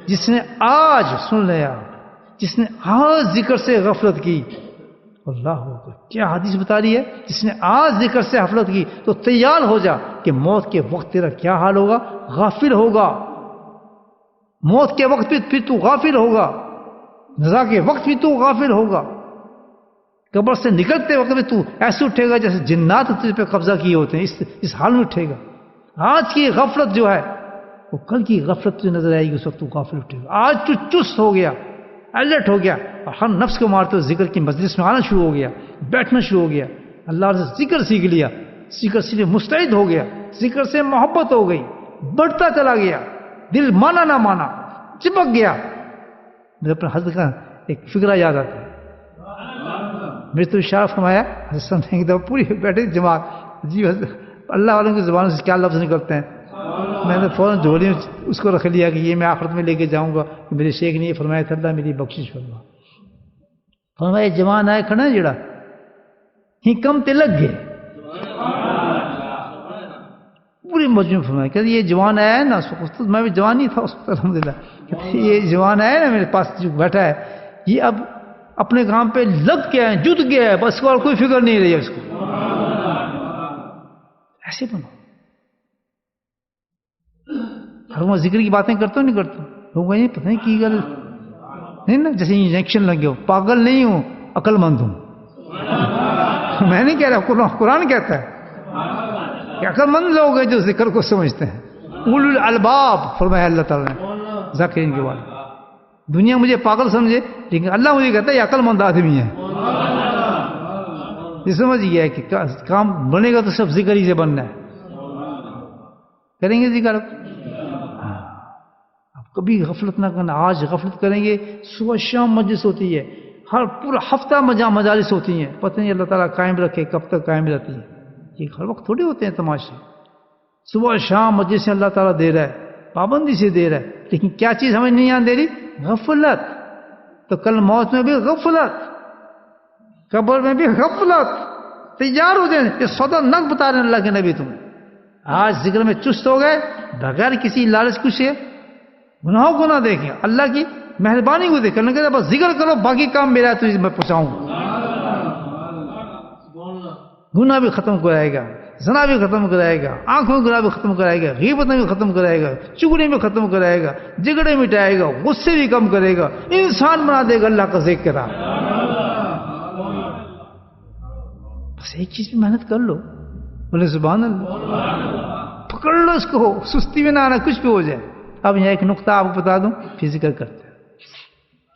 جس نے آج، سن لے آپ، جس نے آج ذکر سے غفلت کی، اللہ اکبر، کیا حدیث بتا رہی ہے، جس نے آج ذکر سے غفلت کی تو تیار ہو جا کہ موت کے وقت تیرا کیا حال ہوگا؟ غافل ہوگا. موت کے وقت بھی پھر تو غافل ہوگا، نزا کے وقت بھی تو غافل ہوگا، قبر سے نکلتے وقت بھی تو ایسے اٹھے گا جیسے جنات تجھ پہ قبضہ کیے ہوتے ہیں، اس حال میں اٹھے گا. آج کی غفلت جو ہے وہ کل کی غفلت تجھے نظر آئے گی، اس وقت تو غافل اٹھے گا. آج تو چست ہو گیا، الرٹ ہو گیا، اور ہر نفس کو مارتے ہوئے ذکر کی مجلس میں آنا شروع ہو گیا، بیٹھنا شروع ہو گیا، اللہ سے ذکر سیکھ لیا، ذکر سے مستعد ہو گیا، ذکر سے محبت ہو گئی، بڑھتا چلا گیا، دل مانا نہ مانا چپک گیا. میرے اپنے حضرت کا ایک فکرہ یاد آتا ہے، میرے تو اشارہ فرمایا حسن ایک دفعہ پوری بیٹھے جماعت، جی اللہ والوں کی زبان سے کیا لفظ نکلتے ہیں، میں نے فوراً جھولی میں اس کو رکھ لیا کہ یہ میں آخرت میں لے کے جاؤں گا. میرے شیخ نے یہ فرمایا تھا، اللہ میری بخشش فرما. فرمایا جوان آئے کھڑا جڑا ہی کم تے لگ گئے، پوری مجموع فرمایا کہ یہ جوان آیا ہے نا، اس وقت میں بھی جوان ہی تھا اس وقت الحمدللہ، یہ جوان آیا ہے نا میرے پاس جو بیٹھا ہے، یہ اب اپنے کام پہ لگ گیا ہے، جت گیا ہے، بس اور کوئی فکر نہیں رہی ہے اس کو. ایسے بنو. ہر ذکر کی باتیں کرتا ہوں نہیں کرتا، لوگ یہ پتہ نہیں کی گل نہیں نا، جیسے انجیکشن لگے ہو. پاگل نہیں ہوں، عقل مند ہوں. میں نہیں کہہ رہا، قرآن کہتا ہے کہ عقل مند لوگ ہیں جو ذکر کو سمجھتے ہیں. اولو الالباب فرمایا اللہ تعالیٰ نے ذاکرین کے بارے. دنیا مجھے پاگل سمجھے، لیکن اللہ مجھے کہتا ہے یہ عقل مند آدمی ہے. یہ سمجھ گیا ہے کہ کام بنے گا تو سب ذکر ہی سے بننا ہے. کریں گے ذکر، اب کبھی غفلت نہ کرنا. آج غفلت کریں گے، صبح شام مجلس ہوتی ہے، ہر پورا ہفتہ مجالس ہوتی ہیں، پتہ نہیں اللہ تعالیٰ قائم رکھے کب تک قائم رہتی ہے. یہ ہر وقت تھوڑے ہوتے ہیں تماشے. صبح شام مجلس اللہ تعالیٰ دے رہا ہے، پابندی سے دے رہا ہے، لیکن کیا چیز ہمیں نہیں آنے دے رہی؟ غفلت. تو کل موت میں بھی غفلت، قبر میں بھی غفلت. تیار ہو جائیں، یہ سودا نہ بتا رہے ہیں اللہ کے نبی. تم آج ذکر میں چست ہو گئے، بغیر کسی لالچ کچھ ہے، گناہوں کو نہ دیکھیں، اللہ کی مہربانی کو دیکھیں. کہ بس ذکر کرو، باقی کام میرا ہے، تجھے میں پہنچاؤں گا. گناہ بھی ختم کرائے گا، زنا بھی ختم کرائے گا، آنکھوں گناہ بھی ختم کرائے گا، غیبت بھی ختم کرائے گا، چگلی بھی ختم کرائے گا، جھگڑے مٹائے گا، غصے بھی کم کرے گا، انسان بنا دے گا اللہ کا ذکر. بس ایک چیز پہ محنت کر لو، بولے سبحان اللہ، پکڑ لو اس کو، سستی میں نہ آنا، کچھ بھی ہو جائے. اب یہاں ایک نقطہ آپ کو بتا دوں، پھر ذکر کرتے ہیں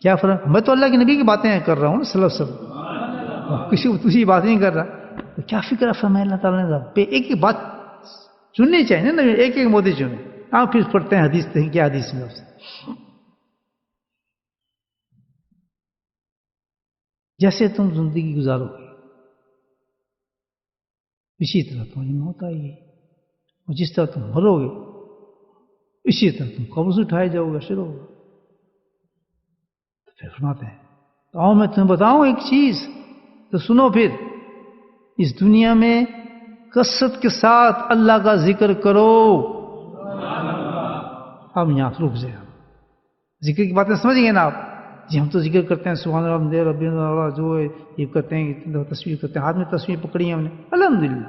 کیا فرق. میں تو اللہ کے نبی کی باتیں کر رہا ہوں صلی اللہ علیہ وسلم، کسی کو دوسری بات نہیں کر رہا. تو کیا فکر ہے فرمایا اللہ تعالیٰ نے پہ ایک ایک بات سننی چاہیے نا، ایک ایک موتی چنے. آپ پھر پڑھتے ہیں حدیث، دیکھیں کیا حدیث میں. جیسے تم زندگی گزارو گے اسی طرح تمہاری موت آئے گی، اور جس طرح تم مرو گے اسی طرح تم قبر سے اٹھائے جاؤ گے، شروع ہوگا. تو پھر فرماتے ہیں آؤ میں تمہیں بتاؤں ایک چیز، تو سنو. پھر اس دنیا میں کثرت کے ساتھ اللہ کا ذکر کرو. اب یہاں رک جائے، ذکر کی باتیں سمجھ گئے نا آپ. جی ہم تو ذکر کرتے ہیں سبحان اللہ ربی اللہ، جو یہ کرتے ہیں تصویر کرتے ہیں، ہاتھ میں تصویر پکڑی ہے ہم نے الحمدللہ،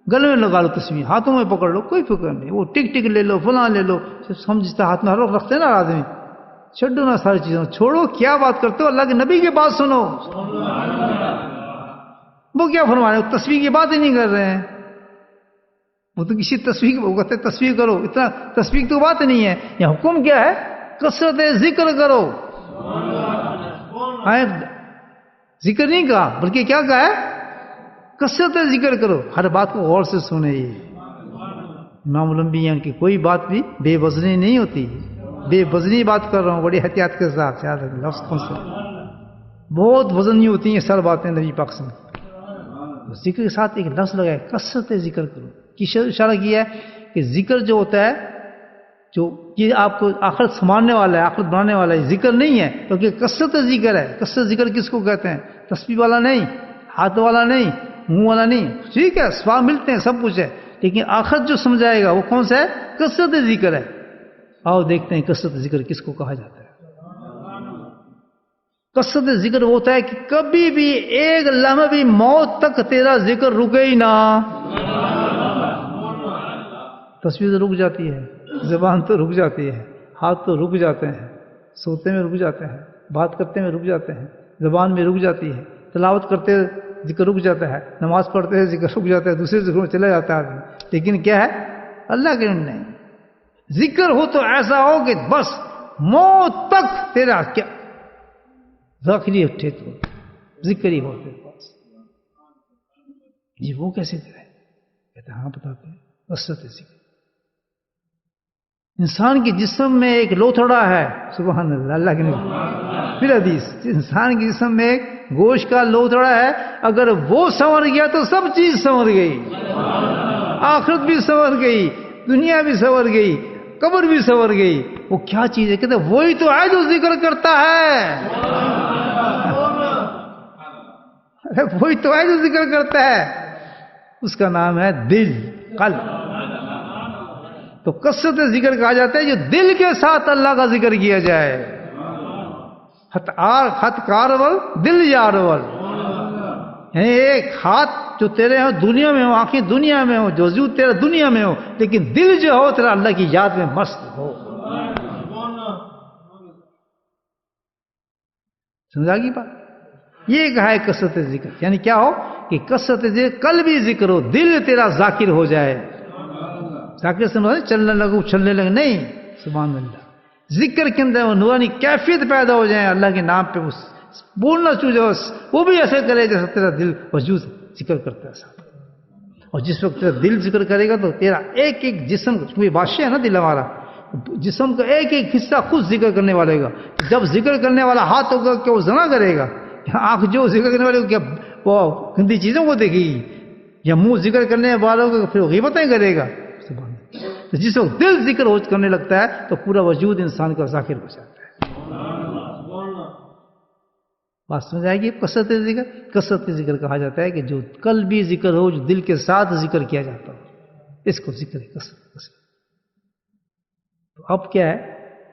گلے میں لگا لو تصویر، ہاتھوں میں پکڑ لو، کوئی فکر نہیں. وہ ٹک ٹک لے لو، فلاں لے لو، ہم جس طرح ہاتھ میں ہر وقت رکھتے ہیں نا آدمی. چھوڑو نا ساری چیزوں، چھوڑو. کیا بات کرتے ہو، اللہ کے نبی کی بات سنو. وہ کیا فرما رہے ہیں، تصویر کی بات ہی نہیں کر رہے ہیں. وہ تو کسی تصویر وہ کہتے ہیں تصویر کرو، اتنا تصویر تو بات نہیں ہے. یہ حکم کیا ہے، کثرت ذکر کرو. ذکر نہیں کہا بلکہ کیا کہا ہے، کثرت ذکر کرو. ہر بات کو غور سے سنے. امام الانبیاء کی کوئی بات بھی بے وزنی نہیں ہوتی. بے وزنی بات کر رہا ہوں بڑی احتیاط کے ساتھ، یاد رکھیں لفظ کون سا، بہت وزن نہیں ہوتی ہیں سر باتیں نبی پاک سے. ذکر کے ساتھ ایک لفظ لگا ہے، کثرت ذکر کرو. کی اشارہ کیا ہے کہ ذکر جو ہوتا ہے، جو یہ آپ کو آخرت سنبھالنے والا ہے، آخرت بنانے والا ہے، ذکر نہیں ہے، کیونکہ کثرت ذکر ہے. کثرت ذکر کس کو کہتے ہیں، تسبیح والا نہیں. ہاتھ والا نہیں، منہ والا نہیں. ٹھیک ہے سواب ملتے ہیں، سب کچھ ہے، لیکن آخرت جو سمجھائے گا وہ کون سا ہے؟ کثرت ذکر ہے. آؤ دیکھتے ہیں کثرت ذکر کس کو کہا جاتا ہے. کثرت ذکر ہوتا ہے کہ کبھی بھی ایک لمحہ بھی موت تک تیرا ذکر رکے ہی نہ. تصویر تو رک جاتی ہے، زبان تو رک جاتی ہے، ہاتھ تو رک جاتے ہیں، سوتے میں رک جاتے ہیں، بات کرتے میں رک جاتے ہیں، زبان میں رک جاتی ہے، تلاوت کرتے ذکر رک جاتا ہے، نماز پڑھتے ہیں ذکر رک جاتا ہے، دوسرے ذکر میں چلا جاتا ہے. لیکن کیا ہے؟ اللہ کے نہیں. ذکر ہو تو ایسا ہو کہ بس موت تک تیرا کیا ذاکری اٹھے تو ذکر ہی ہو تیرے پاس. جی وہ کیسے کرے؟ کہتے ہیں ہاں بتاتے ہیں. کثرت ذکر. انسان کے جسم میں ایک لوتھڑا ہے، سبحان اللہ، اللہ کے نبی پھر حدیث، انسان کے جسم میں ایک گوشت کا لوتھڑا ہے، اگر وہ سنور گیا تو سب چیز سنور گئی. آخرت بھی سنور گئی، دنیا بھی سنور گئی، قبر بھی سنور گئی. وہ کیا چیز ہے؟ کہتے ہیں وہی تو ہے جو ذکر کرتا ہے. وہی تو ہے جو ذکر کرتا ہے، اس کا نام ہے دل، قلب. تو کثرت ذکر کہا جاتا ہے جو دل کے ساتھ اللہ کا ذکر کیا جائے. ہتھ کارول دل یارول، یعنی ایک ہاتھ جو تیرے ہو دنیا میں ہو، آنکھیں دنیا میں ہو، جو وجود تیرا دنیا میں ہو، لیکن دل جو ہو تیرا اللہ کی یاد میں مست ہو. سمجھا گی بات؟ یہ کہا ہے کثرت ذکر. یعنی کیا ہو کہ کثرت ذکر قلبی ذکر ہو، دل تیرا ذاکر ہو جائے. ذاکر سے چلنے لگو چھلنے لگے نہیں. سبحان اللہ. ذکر کے اندر وہ نورانی کیفیت پیدا ہو جائے، اللہ کے نام پہ بولنا چاہو، وہ بھی ایسے کرے جیسے تیرا دل وجود ذکر کرتا ہے. اور جس وقت تیرا دل ذکر کرے گا تو تیرا ایک ایک جسم، کیونکہ بادشاہ ہے نا دل ہمارا، جسم کا ایک ایک حصہ خود ذکر کرنے والا ہوگا. جب ذکر کرنے والا ہاتھ ہوگا کہ وہ زنا کرے گا، آنکھ جو ذکر کرنے والے کیا وہ گندی چیزوں کو دیکھے گی، یا منہ ذکر کرنے والوں کو پھر غیبتیں کرے گا. تو جس وقت دل ذکر کرنے لگتا ہے تو پورا وجود انسان کا ذاکر ہو جاتا ہے. بات سمجھ آئے گی؟ کثرت ذکر. کثرت ذکر کہا جاتا ہے کہ جو قلبی ذکر ہو، جو دل کے ساتھ ذکر کیا جاتا ہو، اس کو ذکر ہے کثرت. تو اب کیا ہے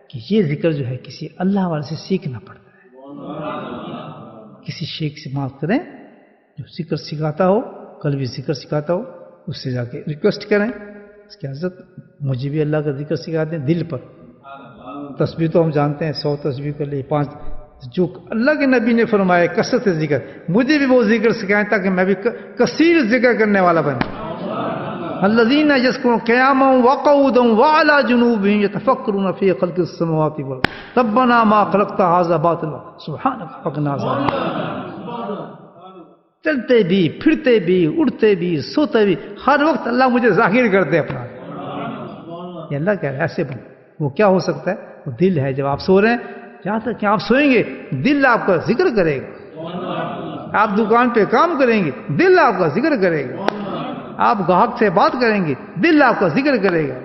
کہ یہ ذکر جو ہے کسی اللہ والے سے سیکھنا پڑتا ہے. کسی شیخ سے معاف کریں جو ذکر سکھاتا ہو، قلبی ذکر سکھاتا ہو، اس سے جا کے ریکویسٹ کریں اس کی حضرت مجھے بھی اللہ کا ذکر سکھاتے ہیں دل پر. تسبیح تو ہم جانتے ہیں 100 تسبیح کر لی، 5 جو اللہ کے نبی نے فرمایا کثرت ذکر، مجھے بھی وہ ذکر سکھائیں تاکہ میں بھی کثیر ذکر کرنے والا بنوں. الذین یذکرون قیاما وقعودا وعلی جنوبہم یتفکرون فی خلق السماوات والارض ربنا ما خلقت ھذا باطلا سبحانک فقنا عذاب النار. چلتے بھی، پھرتے بھی، اڑتے بھی، سوتے بھی، ہر وقت اللہ مجھے ذاکر کرتے اپنا. یہ اللہ کہہ رہا ہے ایسے بن. وہ کیا ہو سکتا ہے؟ وہ دل ہے. جب آپ سو رہے ہیں، جہاں تک کہ آپ سوئیں گے دل آپ کا ذکر کرے گا. آپ دکان پہ کام کریں گے دل آپ کا ذکر کرے گا. آپ گاہک سے بات کریں گے دل آپ کا ذکر کرے گا.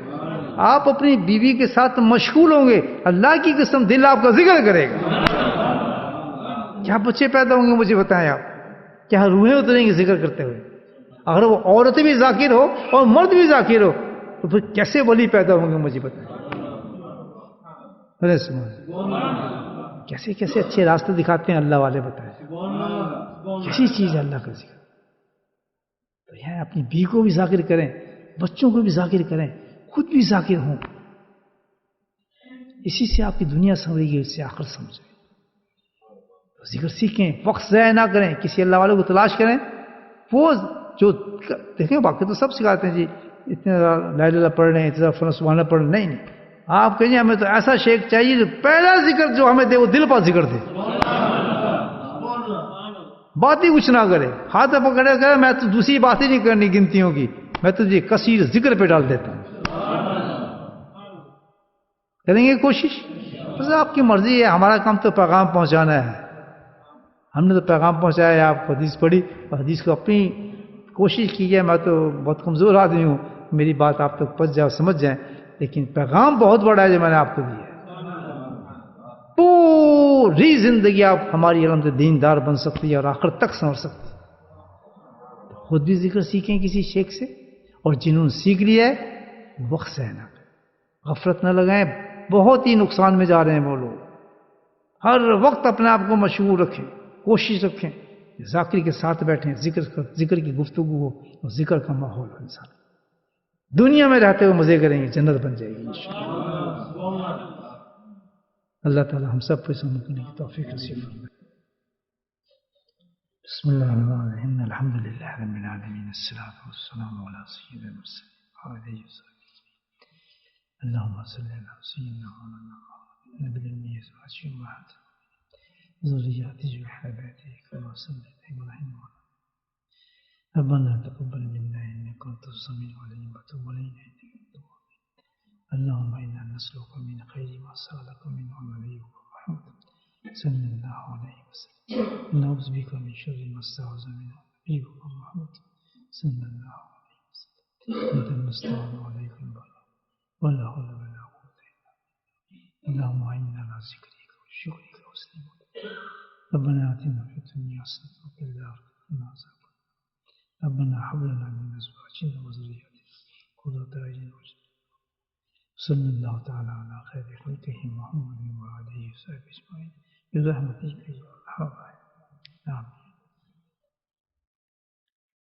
آپ اپنی بیوی کے ساتھ مشغول ہوں گے، اللہ کی قسم دل آپ کا ذکر کرے گا. کیا بچے پیدا ہوں گے مجھے بتائیں آپ، کیا روحیں اتریں گی ذکر کرتے ہوئے. اگر وہ عورت بھی ذاکر ہو اور مرد بھی ذاکر ہو تو پھر کیسے ولی پیدا ہوں گے مجھے بتائیں. کیسے کیسے اچھے راستے دکھاتے ہیں اللہ والے، بتائیں کیسی چیز ہے اللہ کا ذکر. تو یہ اپنی بیوی کو بھی ذاکر کریں، بچوں کو بھی ذاکر کریں، خود بھی ذاکر ہوں. اسی سے آپ کی دنیا سمجھے گی، اس سے آخر سمجھے. ذکر سیکھیں، وقت ضائع نہ کریں، کسی اللہ والے کو تلاش کریں. وہ جو دیکھیں باقی تو سب سکھاتے ہیں جی اتنے لا الہ الا اللہ پڑھ رہے ہیں، اتنا فلاں سبحان اللہ پڑھ رہے ہیں. نہیں، آپ کہیں ہمیں تو ایسا شیخ چاہیے جو پہلا ذکر جو ہمیں دے وہ دل پر ذکر دے، بات ہی کچھ نہ کرے، ہاتھ پکڑے کرے میں تو دوسری بات ہی نہیں کرنی گنتیوں کی، میں تو جی کثیر ذکر پہ ڈال دیتا ہوں. کریں گے کوشش؟ بس آپ کی مرضی ہے. ہمارا کام تو پیغام پہنچانا ہے. ہم نے تو پیغام پہنچایا ہے. آپ حدیث پڑھی اور حدیث کو اپنی کوشش کی ہے. میں تو بہت کمزور آدمی ہوں، میری بات آپ تک پہنچ جائے، سمجھ جائیں، لیکن پیغام بہت بڑا ہے جو میں نے آپ کو دیا ہے. پوری زندگی آپ ہماری علم سے دیندار بن سکتی ہے اور آخر تک سنور سکتی ہے. خود بھی ذکر سیکھیں کسی شیخ سے، اور جنہوں نے سیکھ لیا ہے وقت ضائع نہ کریں، غفلت نہ لگائیں. بہت ہی نقصان میں جا رہے ہیں وہ لوگ. ہر وقت اپنے آپ کو مشغول رکھیں، کوشش رکھیں ذاکر کے ساتھ بیٹھیں، ذکر کی گفتگو ہو اور ذکر کا ماحول ہو. انسان دنیا میں رہتے ہوئے مزے کریں گے، جنت بن جائے گی انشاءاللہ. اللہ تعالی ہم سب کو سمجھنے کی توفیق نصیب فرمائے. بسم اللہ الرحمن الرحیم، الحمد للہ رب العالمین، الصلاۃ والسلام علی سید المرسلین وعلیہ وسلم. اللهم صل على سيدنا مولانا محمد نبي الأمي وأزواجه أمهاتهم ذرياته وحباته كما صليت إبراهيم وعلى ربنا تقبل منا إنك أنت السميع العليم وتب علينا إنك أنت التواب. اللهم إنا نسألك من خير ما سألك منه نبيك محمد صلى الله عليه وسلم، ونعوذ بك من شر ما استعاذ منه نبيك محمد صلى الله عليه وسلم. أنت المستعان وعليك البلاغ ولا حول ولا قوة إلا بالله. اللهم أعنا على ذكرك وشكرك وحسن عبادتك. ربنا آتنا في الدنيا حسنة وفي الآخرة حسنة وقنا عذاب النار. ربنا هب لنا من أزواجنا وذرياتنا قرة أعين واجعلنا. صلى الله تعالى على خير خلقه محمد وعلى آله وصحبه أجمعين برحمتك يا أرحم الراحمين. آمين.